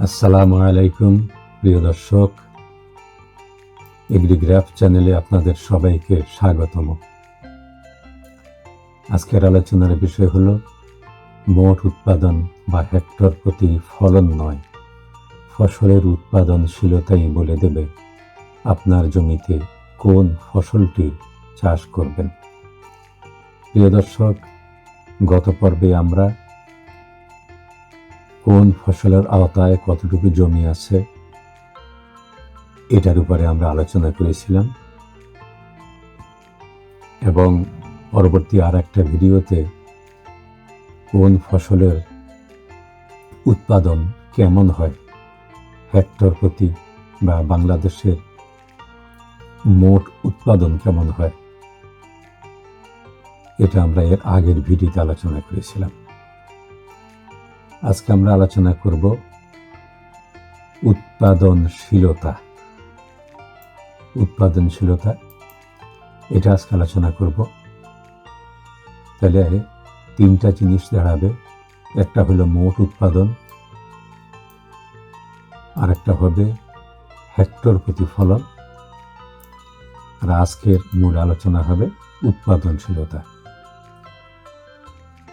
আসসালামু আলাইকুম প্রিয় দর্শক, এগ্রিগ্রাফ চ্যানেলে আপনাদের সবাইকে স্বাগতম। আজকের আলোচনার বিষয় হলো মোট উৎপাদন বা হেক্টর প্রতি ফলন নয়, ফসলের উৎপাদনশীলতাই বলে দেবে আপনার জমিতে কোন ফসলটির চাষ করবেন। প্রিয় দর্শক, গত পর্বে আমরা কোন ফসলের আওতায় কতটুকু জমি আছে এটার উপরে আমরা আলোচনা করেছিলাম এবং পরবর্তী আর একটা ভিডিওতে কোন ফসলের উৎপাদন কেমন হয়, হেক্টর প্রতি বা বাংলাদেশের মোট উৎপাদন কেমন হয়, এটা আমরা এর আগের ভিডিওতে আলোচনা করেছিলাম। আজকে আমরা আলোচনা করব উৎপাদনশীলতা। এটা আজকে আলোচনা করব। তাহলে তিনটা জিনিস দাঁড়াবে, একটা হলো মোট উৎপাদন, আর একটা হবে হেক্টর প্রতি ফলন, আর আজকের মূল আলোচনা হবে উৎপাদনশীলতা।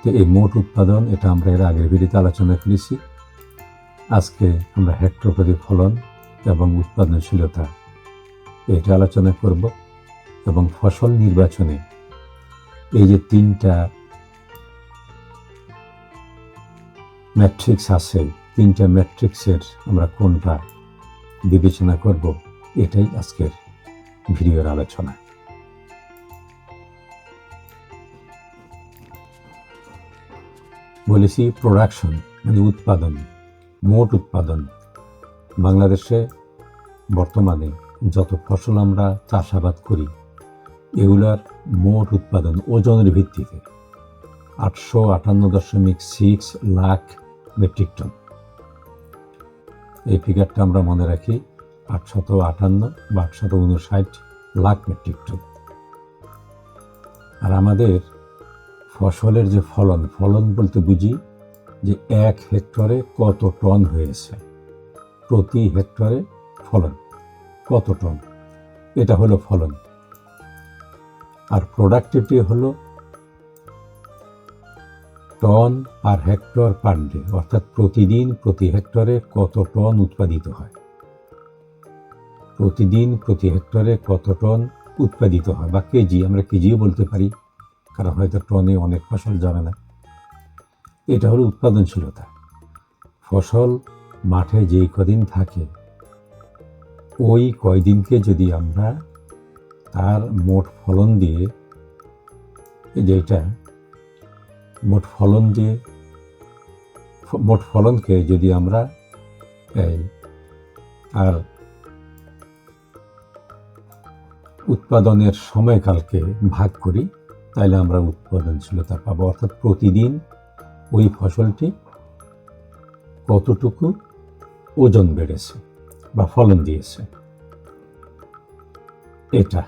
তো এই মোট উৎপাদন এটা আমরা এর আগের ভিডিওতে আলোচনা করেছি। আজকে আমরা হেক্টর প্রতি ফলন এবং উৎপাদনশীলতা এটা আলোচনা করব এবং ফসল নির্বাচনে এই যে তিনটা ম্যাট্রিক্স আছে, তিনটা ম্যাট্রিক্সের আমরা কোনটা বিবেচনা করব, এটাই আজকের ভিডিওর আলোচনা। বলেছি প্রোডাকশন মানে উৎপাদন, মোট উৎপাদন। বাংলাদেশে বর্তমানে যত ফসল আমরা চাষাবাদ করি এগুলার মোট উৎপাদন ওজনের ভিত্তিতে 858.6 লাখ মেট্রিক টন। এই ফিগারটা আমরা মনে রাখি, 858 বা 859 লাখ মেট্রিক টন। আর আমাদের ফসলের যে ফলন বলতে বুঝি যে এক হেক্টরে কত টন হয়েছে, প্রতি হেক্টরে ফলন কত টন, এটা হলো ফলন। আর প্রোডাক্টিভিটি হলো ton per hectare per day, অর্থাৎ প্রতিদিন প্রতি হেক্টরে কত টন উৎপাদিত হয়, প্রতিদিন প্রতি হেক্টরে কত টন উৎপাদিত হয়, বা কেজি, আমরা কেজিও বলতে পারি, কারণ হয়তো টনে অনেক ফসল যাবে না। এটা হলো উৎপাদনশীলতা। ফসল মাঠে যেই কদিন থাকে ওই কয়দিনকে যদি আমরা তার মোট ফলনকে যদি আমরা আর উৎপাদনের সময়কালকে ভাগ করি, তাহলে আমরা উৎপাদনশীলতা পাবো, অর্থাৎ প্রতিদিন ওই ফসলটি কতটুকু ওজন বেড়েছে বা ফলন দিয়েছে। এটা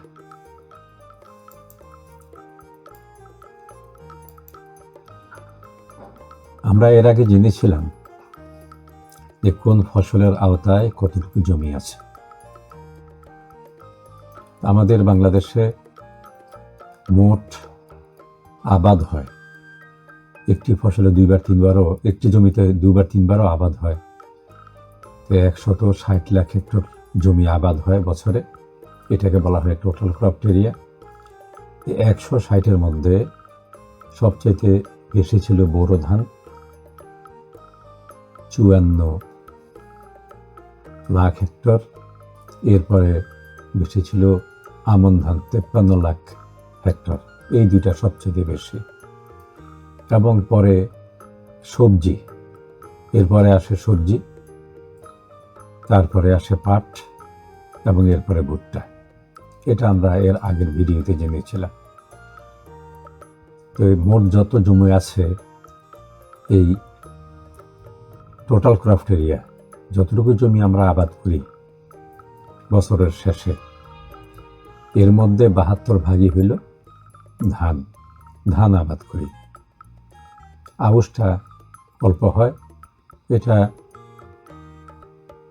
আমরা এর আগে জেনেছিলাম যে কোন ফসলের আওতায় কতটুকু জমি আছে। আমাদের বাংলাদেশে মোট আবাদ হয়, একটি ফসলে একটি জমিতে দুইবার তিনবারও আবাদ হয়। 160 লাখ হেক্টর জমি আবাদ হয় বছরে, এটাকে বলা হয় টোটাল ক্রপ এরিয়া। 160-এর মধ্যে সবচেয়ে বেশি ছিল বোরো ধান, 54 লাখ হেক্টর। এরপরে বেশি ছিল আমন ধান, 53 লাখ হেক্টর। এই দুইটা সবচেয়ে বেশি। এবং পরে সবজি, এরপরে আসে সবজি, তারপরে আসে পাট এবং এরপরে ভুট্টা। এটা আমরা এর আগের ভিডিওতে জেনেছিলাম। তো মোট যত জমি আছে, এই টোটাল ক্রপ এরিয়া, যতটুকু জমি আমরা আবাদ করি বছরের শেষে, এর মধ্যে 72 ভাগই হইল ধান আবাদ করি। আউশটা অল্প হয়, এটা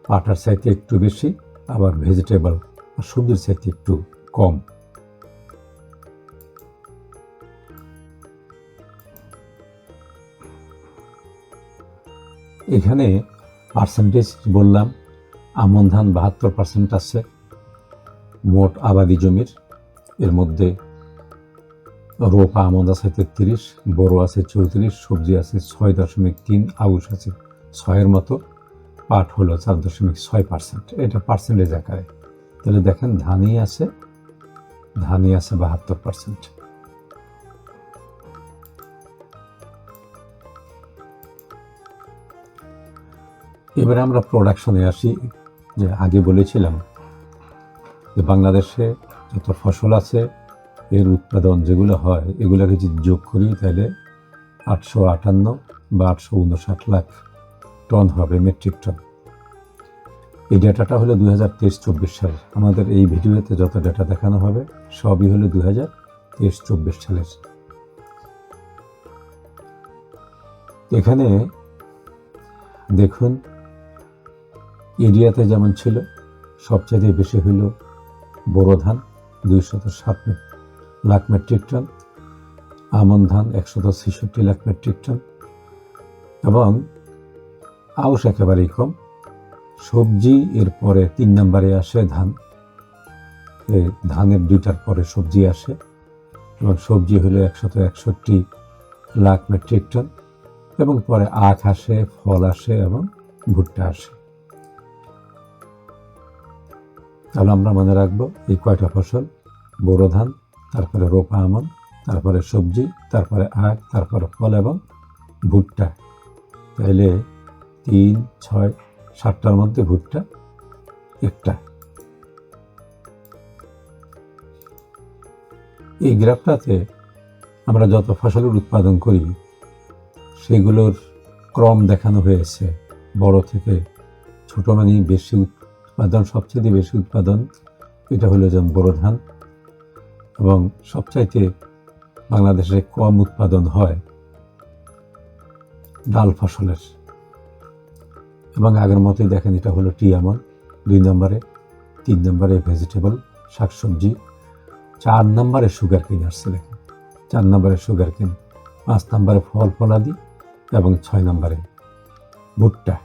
পাটার চাইতে একটু বেশি, আবার ভেজিটেবল আর সবজির চাইতে একটু কম। এখানে পার্সেন্টেজ বললাম, আমন ধান 72% আছে মোট আবাদি জমির। এর মধ্যে রোপা আমন আছে 33, বোরো আছে 34, সবজি আছে 6.3, আউশ আছে 6-এর মতো, পাট হলো 4.6%। এটা পার্সেন্টেজ আকারে। তাহলে দেখেন ধানই আছে 72%। এবারে আমরা প্রোডাকশনে আসি। যে আগে বলেছিলাম যে বাংলাদেশে যত ফসল আছে এর উৎপাদন যেগুলো হয় এগুলোকে যদি যোগ করি তাহলে 858 বা 859 লাখ টন হবে, মেট্রিক টন। এই ডেটাটা হলো 2023-24 সালের। আমাদের এই ভিডিওতে যত ডেটা দেখানো হবে সবই হলো 2023-24 সালের। এখানে দেখুন এরিয়াতে যেমন ছিল, সবচেয়ে বেশি হইল বোরো ধান 207 লাখ মেট্রিক টন, আমন ধান 166 লাখ মেট্রিক টন, এবং আউশ একেবারেই কম। সবজি এর পরে 3 নম্বরে আসে ধান, ধানের 2টার পরে সবজি আসে, এবং সবজি হলো 161 লাখ মেট্রিক টন, এবং পরে আখ আসে, ফল আসে এবং ভুট্টা আসে। তাহলে আমরা মনে রাখবো এই কয়টা ফসল: বোরো ধান, তারপরে রোপা আমন, তারপরে সবজি, তারপরে আখ, তারপরে ফল এবং ভুট্টা। তাহলে 3, 6, 7টার মধ্যে ভুট্টা একটা। এই গ্রাফটাতে আমরা যত ফসলের উৎপাদন করি সেগুলোর ক্রম দেখানো হয়েছে, বড় থেকে ছোট, মানে বেশি উৎপাদন, সবচেয়ে বেশি উৎপাদন এটা হলো যেমন বোরো ধান, এবং সবচাইতে বাংলাদেশে কম উৎপাদন হয় ডাল ফসলের। এবং আগের মতোই দেখেন এটা হলো টি আমন 2 নম্বরে, 3 নম্বরে ভেজিটেবল শাকসবজি, 4 নম্বরে সুগার কেন আসছে দেখেন, 4 নম্বরে সুগার কেন, 5 নম্বরে ফল ফলাদি, এবং 6 নম্বরে ভুট্টা।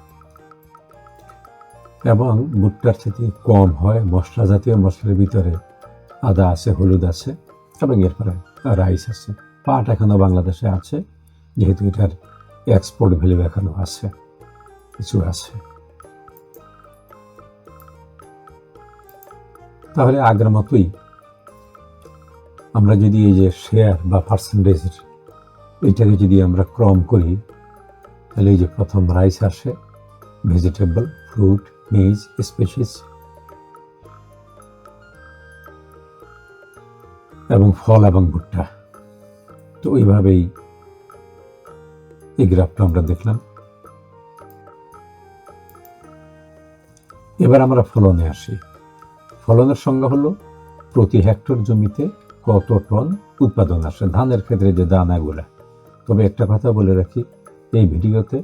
এবং ভুট্টার থেকে কম হয় মশলা জাতীয়, মশলার ভিতরে আদা আছে, হলুদ আছে, এবং এরপরে রাইস আছে। পাট এখনো বাংলাদেশে আছে, যেহেতু এটার এক্সপোর্ট ভ্যালু এখনো আছে, কিছু আছে। তাহলে আগের মতোই আমরা যদি এই যে শেয়ার বা পার্সেন্টেজের এইটাকে যদি আমরা ক্রম করি, তাহলে এই যে প্রথম রাইস আসে, ভেজিটেবল, ফ্রুট, মেজ, স্পেসিস, এবং ফল এবং ভুট্টা। তো ওইভাবেই এই গ্রাফটা আমরা দেখলাম। এবার আমরা ফলনে আসি। ফলনের সংজ্ঞা হলো প্রতি হেক্টর জমিতে কত টন উৎপাদন আসে, ধানের ক্ষেত্রে যে দানাগুলা। তবে একটা কথা বলে রাখি, এই ভিডিওতে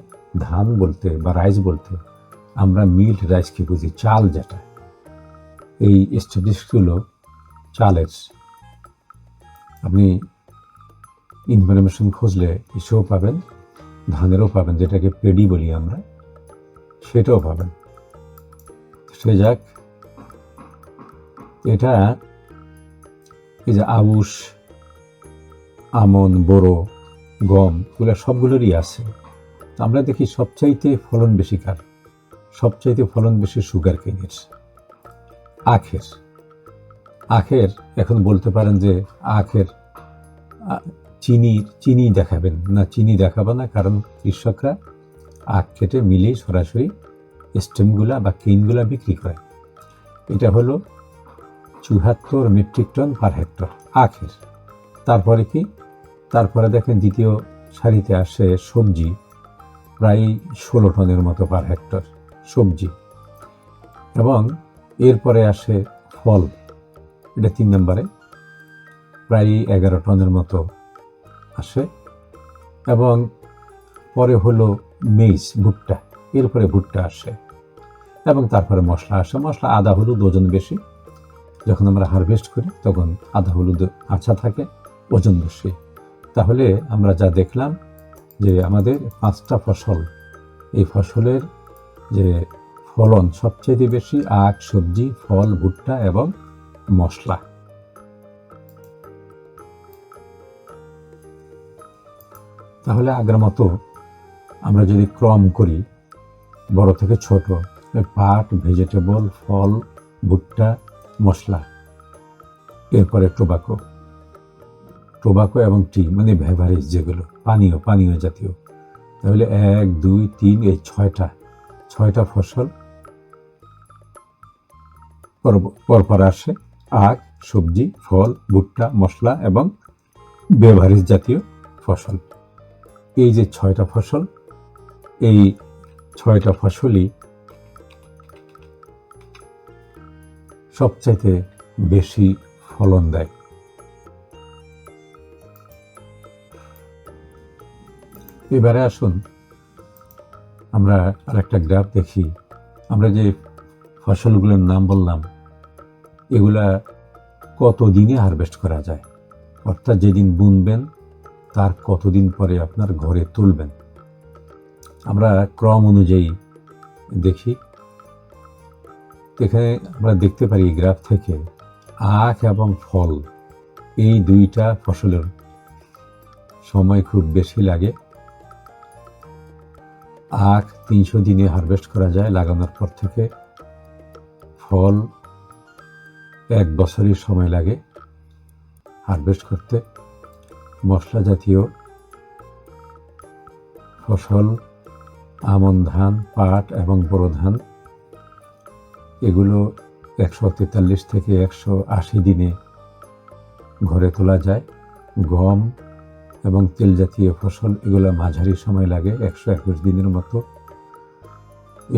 ধান বলতে বা রাইস বলতে আমরা মিল্ড রাইসকে বুঝি, চাল যেটা। এই স্ট্যাটিস্টিক্সগুলো চালের, আপনি ইনফরমেশন খুঁজলে এসেও পাবেন, ধানেরও পাবেন, যেটাকে পেডি বলি আমরা, সেটাও পাবেন। সে যাক, এটা এই যে আউশ, আমন, বোরো, গম, এগুলো সবগুলোরই আছে। তো আমরা দেখি সবচাইতে ফলন বেশি কার? সবচাইতে ফলন বেশি সুগার কেনের, আখের। আখের এখন বলতে পারেন যে আখের চিনি দেখাবেন না, চিনি দেখাবো না, কারণ কৃষকরা আখ কেটে মিলেই সরাসরি স্টেমগুলা বা কেনগুলা বিক্রি করে। এটা হলো 74 মেট্রিক টন পার হেক্টর আখের। তারপরে কি? তারপরে দেখেন দ্বিতীয় সারিতে আসে সবজি, প্রায় 16 টনের মতো পার হেক্টর সবজি, এবং এরপরে আসে ফল, এটা 3 নম্বরে, প্রায় 11 টনের মতো আসে, এবং পরে হলো মেইজ, ভুট্টা, এরপরে ভুট্টা আসে, এবং তারপরে মশলা আসে। মশলা আদা হলুদ ওজন বেশি, যখন আমরা হারভেস্ট করি তখন আদা হলুদ আচ্ছা থাকে, ওজন বেশি। তাহলে আমরা যা দেখলাম যে আমাদের 5টা ফসল, এই ফসলের যে ফলন সবচেয়ে বেশি আখ, সবজি, ফল, ভুট্টা এবং মশলা। তাহলে আগের মতো আমরা যদি ক্রম করি বড় থেকে ছোট, পাট, ভেজিটেবল, ফল, ভুট্টা, মশলা, এরপরে টোবাকো এবং টি মানে বেভারেজ, যেগুলো পানীয় জাতীয়, তাহলে 1, 2, 3 এই 6টা ফসল পরপর আসে। আখ, সবজি, ফল, ভুট্টা, মশলা এবং বেভারেজ জাতীয় ফসল। এই যে 6টা ফসল, এই 6টা ফসলই সবচাইতে বেশি ফলন দেয়। এবারে আসুন আমরা আরেকটা গ্রাফ দেখি। আমরা যে ফসলগুলোর নাম বললাম, এগুলা কতদিনে হারভেস্ট করা যায়, অর্থাৎ যেদিন বুনবেন তার কতদিন পরে আপনার ঘরে তুলবেন। আমরা ক্রম অনুযায়ী দেখি। এখানে আমরা দেখতে পারি গ্রাফ থেকে আখ এবং ফল, এই 2টা ফসলের সময় খুব বেশি লাগে। আখ 300 দিনে হারভেস্ট করা যায় লাগানোর পর থেকে। ফল 1 বছরই সময় লাগে হারভেস্ট করতে। মশলা জাতীয় ফসল আমন ধান, পাট এবং বোরো ধান, এগুলো 143 থেকে 180 দিনে ঘরে তোলা যায়। গম এবং তেল জাতীয় ফসল, এগুলো মাঝারি সময় লাগে, 121 দিনের মতো।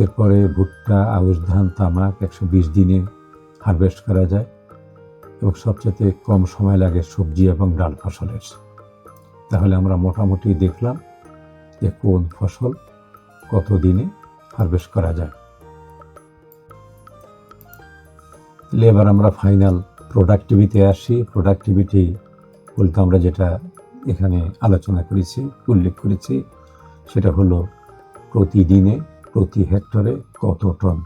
এরপরে ভুট্টা, আউশ ধান, তামাক 120 দিনে হারভেস্ট করা যায় এবং সবচেয়ে কম সময় লাগে সবজি এবং ডাল ফসলের। তাহলে আমরা মোটামুটি দেখলাম যে কোন ফসল কত দিনে হারভেস্ট করা যায়। এবার আমরা ফাইনাল প্রোডাক্টিভিটি আসি। প্রোডাক্টিভিটি বলতে আমরা যেটা এখানে আলোচনা করেছি, উল্লেখ করেছি, সেটা হলো প্রতিদিনে প্রতি হেক্টরে কত টন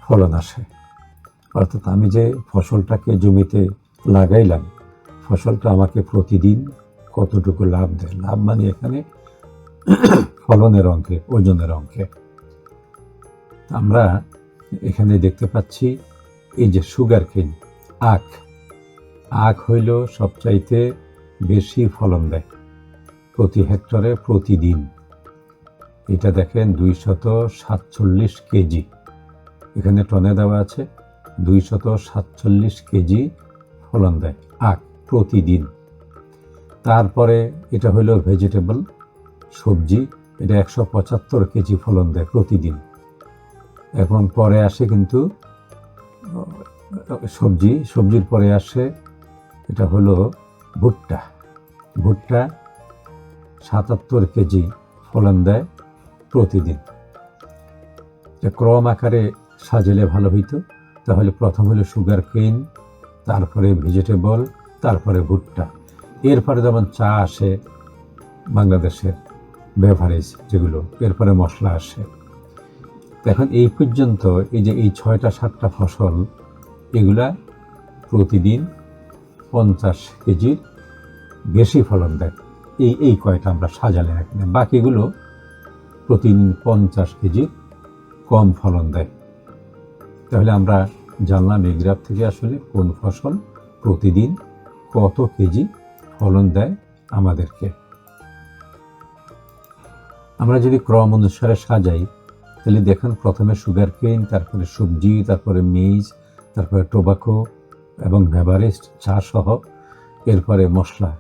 ফলন আসে। অর্থাৎ আমি যে ফসলটাকে জমিতে লাগাইলাম, ফসলটা আমাকে প্রতিদিন কতটুকু লাভ দেয়। লাভ মানে এখানে ফলনের অঙ্কে, ওজনের অঙ্কে। আমরা এখানে দেখতে পাচ্ছি এই যে সুগার কেন, আখ হইল সবচাইতে বেশি ফলন দেয় প্রতি হেক্টরে প্রতিদিন। এটা দেখেন 247 কেজি, এখানে টনে দেওয়া আছে। 247 কেজি ফলন দেয় আখ প্রতিদিন। তারপরে এটা হইল ভেজিটেবল, সবজি, এটা 175 কেজি ফলন দেয় প্রতিদিন। এখন পরে আসে কিন্তু সবজির পরে আসে এটা হলো ভুট্টা 77 কেজি ফলন দেয় প্রতিদিন। ক্রম আকারে সাজালে ভালো হইতো। তাহলে প্রথম হলো সুগার কেন, তারপরে ভেজিটেবল, তারপরে ভুট্টা, এরপরে যেমন চা আসে বাংলাদেশের বেভারেজ যেগুলো, এরপরে মশলা আসে। এখন এই পর্যন্ত এই যে এই 6-7টা ফসল, এগুলা প্রতিদিন 50 কেজির বেশি ফলন দেয়। এই কয়টা আমরা সাজালে এখানে, বাকিগুলো প্রতিদিন 50 কেজির কম ফলন দেয়। তাহলে আমরা জানলাম এই গ্রাফ থেকে আসলে কোন ফসল প্রতিদিন কত কেজি ফলন দেয় আমাদেরকে। আমরা যদি ক্রম অনুসারে সাজাই, তাহলে দেখুন প্রথমে সুগার কেন, তারপরে সবজি, তারপরে মেইজ, তারপরে টোবাকো এবং বেভারেজ চা সহ, এরপরে মশলা,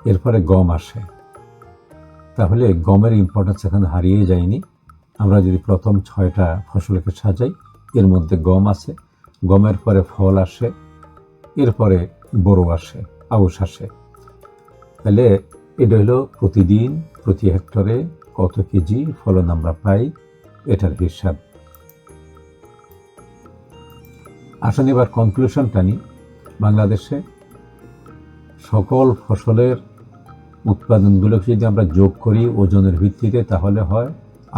এরপরে গম আসে। তাহলে গমের ইম্পর্টেন্স এখানে হারিয়ে যায়নি। আমরা যদি প্রথম 6টা ফসলকে সাজাই, এর মধ্যে গম আছে, গমের পরে ফল আসে, এরপরে বোরো আসে, আউশ আসে। তাহলে এটা হলো প্রতিদিন প্রতি হেক্টরে কত কেজি ফলন আমরা পাই, এটার হিসাব। আসুন এবার কনক্লুশনটা নিই। বাংলাদেশে সকল ফসলের উৎপাদনগুলোকে যদি আমরা যোগ করি ওজনের ভিত্তিতে, তাহলে হয়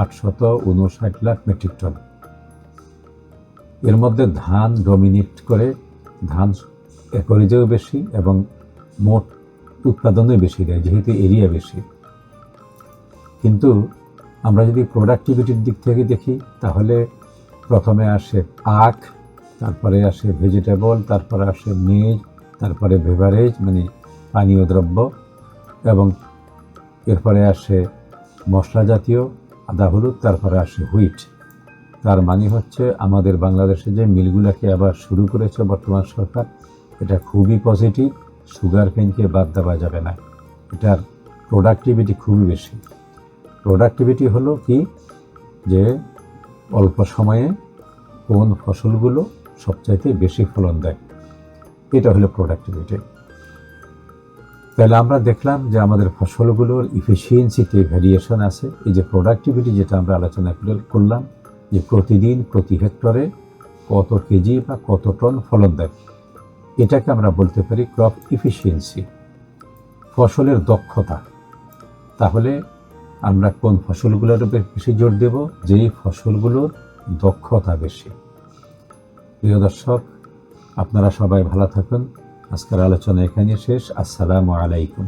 859 লাখ মেট্রিক টন। এর মধ্যে ধান ডমিনেট করে, ধান একরিজেও বেশি এবং মোট উৎপাদনও বেশি দেয়, যেহেতু এরিয়া বেশি। কিন্তু আমরা যদি প্রোডাক্টিভিটির দিক থেকে দেখি, তাহলে প্রথমে আসে আখ, তারপরে আসে ভেজিটেবল, তারপরে আসে মেজ, তারপরে বেভারেজ মানে পানীয় দ্রব্য, এবং এরপরে আসে মশলা জাতীয় আদা হলুদ, তারপরে আসে হুইট। তার মানে হচ্ছে আমাদের বাংলাদেশে যে মিলগুলোকে আবার শুরু করেছে বর্তমান সরকার, এটা খুবই পজিটিভ। সুগার কেনকে বাদ দেওয়া যাবে না, এটার প্রোডাক্টিভিটি খুবই বেশি। প্রোডাক্টিভিটি হলো কি, যে অল্প সময়ে কোন ফসলগুলো সবচাইতে বেশি ফলন দেয়, এটা হলো প্রোডাক্টিভিটি। তাহলে আমরা দেখলাম যে আমাদের ফসলগুলোর ইফিসিয়েন্সিতে ভ্যারিয়েশন আছে। এই যে প্রোডাক্টিভিটি যেটা আমরা আলোচনা করলাম, যে প্রতিদিন প্রতি হেক্টরে কত কেজি বা কত টন ফলন দেয়, এটাকে আমরা বলতে পারি ক্রপ ইফিসিয়েন্সি, ফসলের দক্ষতা। তাহলে আমরা কোন ফসলগুলোর বেশি জোর দেব? যেই ফসলগুলোর দক্ষতা বেশি। প্রিয় দর্শক, আপনারা সবাই ভালো থাকুন। আজকের আলোচনা এখানে শেষ। আসসালামু আলাইকুম।